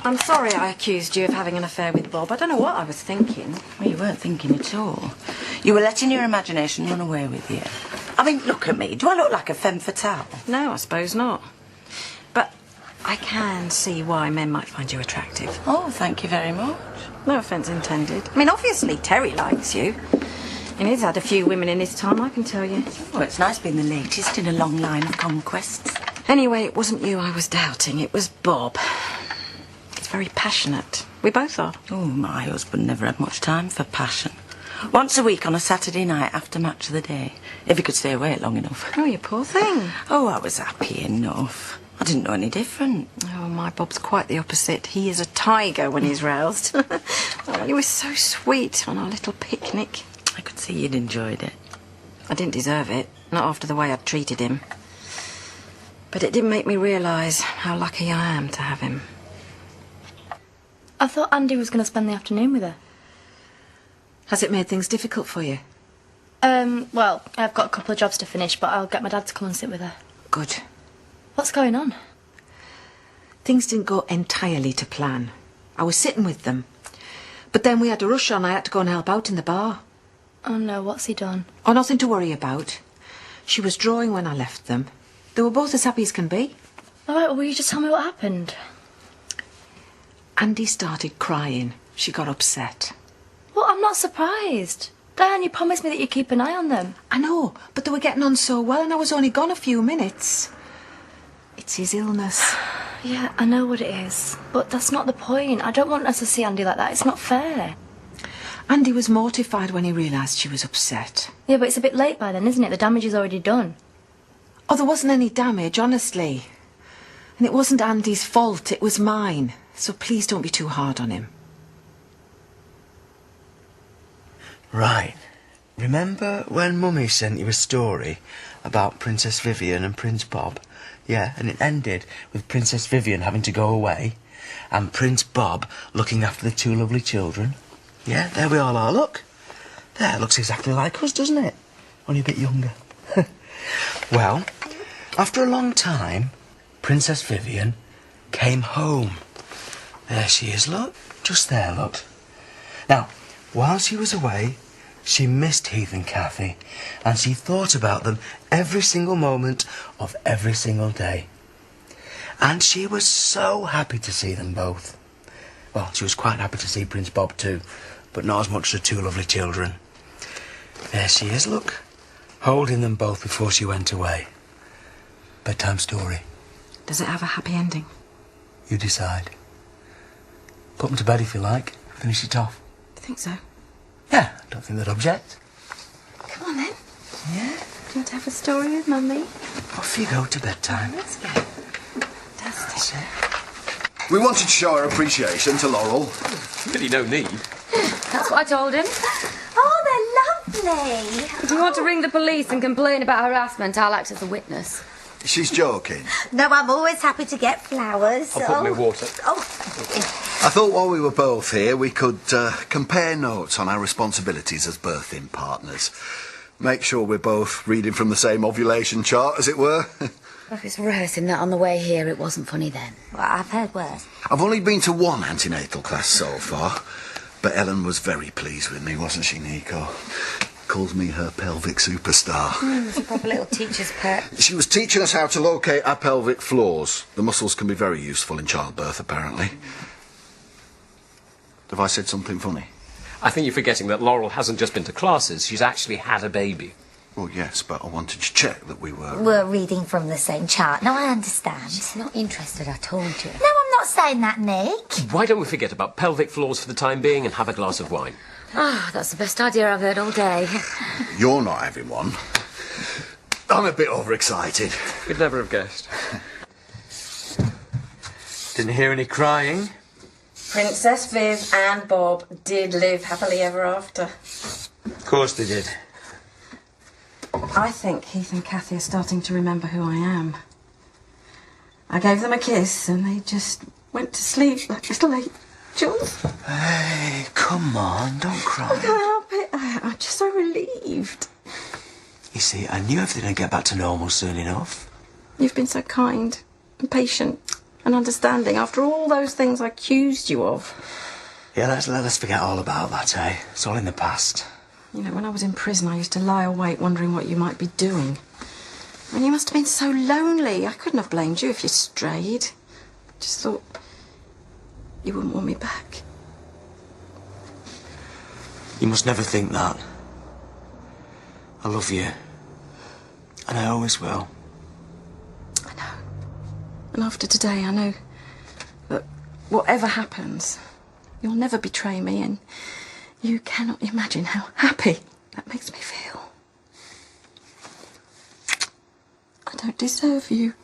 I'm sorry I accused you of having an affair with Bob. I don't know what I was thinking. Well, you weren't thinking at all. You were letting your imagination run away with you. I mean, look at me. Do I look like a femme fatale? No, I suppose not. But I can see why men might find you attractive. Oh, thank you very much. No offence intended. I mean, obviously Terry likes you. And he's had a few women in his time, I can tell you. Well, it's nice being the latest in a long line of conquests. Anyway, it wasn't you I was doubting. It was Bob. He's very passionate. We both are. Oh, my husband never had much time for passion. Once a week on a Saturday night after match of the day, if he could stay awake long enough. Oh, you poor thing. Oh, I was happy enough. I didn't know any different. Oh, my Bob's quite the opposite. He is a tiger when he's roused. Oh, he was so sweet on our little picnic. I could see you'd enjoyed it. I didn't deserve it, not after the way I'd treated him. But it did make me realise how lucky I am to have him. I thought Andy was going to spend the afternoon with her. Has it made things difficult for you? Well, I've got a couple of jobs to finish, but I'll get my dad to come and sit with her. Good. What's going on? Things didn't go entirely to plan. I was sitting with them. But then we had a rush on. I had to go and help out in the bar. Oh, no, what's he done? Oh, nothing to worry about. She was drawing when I left them. They were both as happy as can be. All right, well, will you just tell me what happened? Andy started crying. She got upset. Well, I'm not surprised. Diane, you promised me that you'd keep an eye on them. I know, but they were getting on so well and I was only gone a few minutes. It's his illness. Yeah, I know what it is. But that's not the point. I don't want us to see Andy like that. It's not fair. Andy was mortified when he realised she was upset. Yeah, but it's a bit late by then, isn't it? The damage is already done. Oh, there wasn't any damage, honestly. And it wasn't Andy's fault, it was mine. So please don't be too hard on him. Right. Remember when Mummy sent you a story about Princess Vivian and Prince Bob? Yeah, and it ended with Princess Vivian having to go away and Prince Bob looking after the two lovely children. Yeah, there we all are, look. There, looks exactly like us, doesn't it? Only a bit younger. Well, after a long time, Princess Vivian came home. There she is, look. Just there, look. Now, while she was away, she missed Heath and Cathy, and she thought about them every single moment of every single day. And she was so happy to see them both. Well, she was quite happy to see Prince Bob too, but not as much as the two lovely children. There she is, look, holding them both before she went away. Bedtime story. Does it have a happy ending? You decide. Put them to bed if you like. Finish it off. I think so. Yeah, I don't think they'd object. Come on then. Yeah? Do you want to have a story with Mummy? Off you go to bedtime. Let's go. That's it. We wanted to show our appreciation to Laurel. Really no need. That's what I told him. Oh, they're lovely. If you want to ring the police and complain about harassment, I'll act as a witness. She's joking. No, I'm always happy to get flowers. I'll put me water. Oh. I thought while we were both here, we could compare notes on our responsibilities as birthing partners. Make sure we're both reading from the same ovulation chart, as it were. Well, if it's rehearsing that on the way here, it wasn't funny then. Well, I've heard worse. I've only been to one antenatal class so far, but Ellen was very pleased with me, wasn't she, Nico? Calls me her pelvic superstar. It's a proper little teacher's pet. She was teaching us how to locate our pelvic floors. The muscles can be very useful in childbirth, apparently. Have I said something funny? I think you're forgetting that Laurel hasn't just been to classes, she's actually had a baby. Well, yes, but I wanted to check that we were... We're reading from the same chart. No, I understand. She's not interested, I told you. No, I'm not saying that, Nick. Why don't we forget about pelvic floors for the time being and have a glass of wine? Ah, that's the best idea I've heard all day. You're not having one. I'm a bit overexcited. You'd never have guessed. Didn't hear any crying. Princess Viv and Bob did live happily ever after. Of course they did. I think Heath and Cathy are starting to remember who I am. I gave them a kiss and they just went to sleep like little angels. Hey, come on, don't cry. I can't help it. I'm just so relieved. You see, I knew everything would get back to normal soon enough. You've been so kind and patient and understanding after all those things I accused you of. Yeah, let us forget all about that, eh? It's all in the past. You know, when I was in prison, I used to lie awake wondering what you might be doing. And you must have been so lonely. I couldn't have blamed you if you strayed. Just thought you wouldn't want me back. You must never think that. I love you. And I always will. I know. And after today, I know that whatever happens, you'll never betray me, and you cannot imagine how happy that makes me feel. I don't deserve you.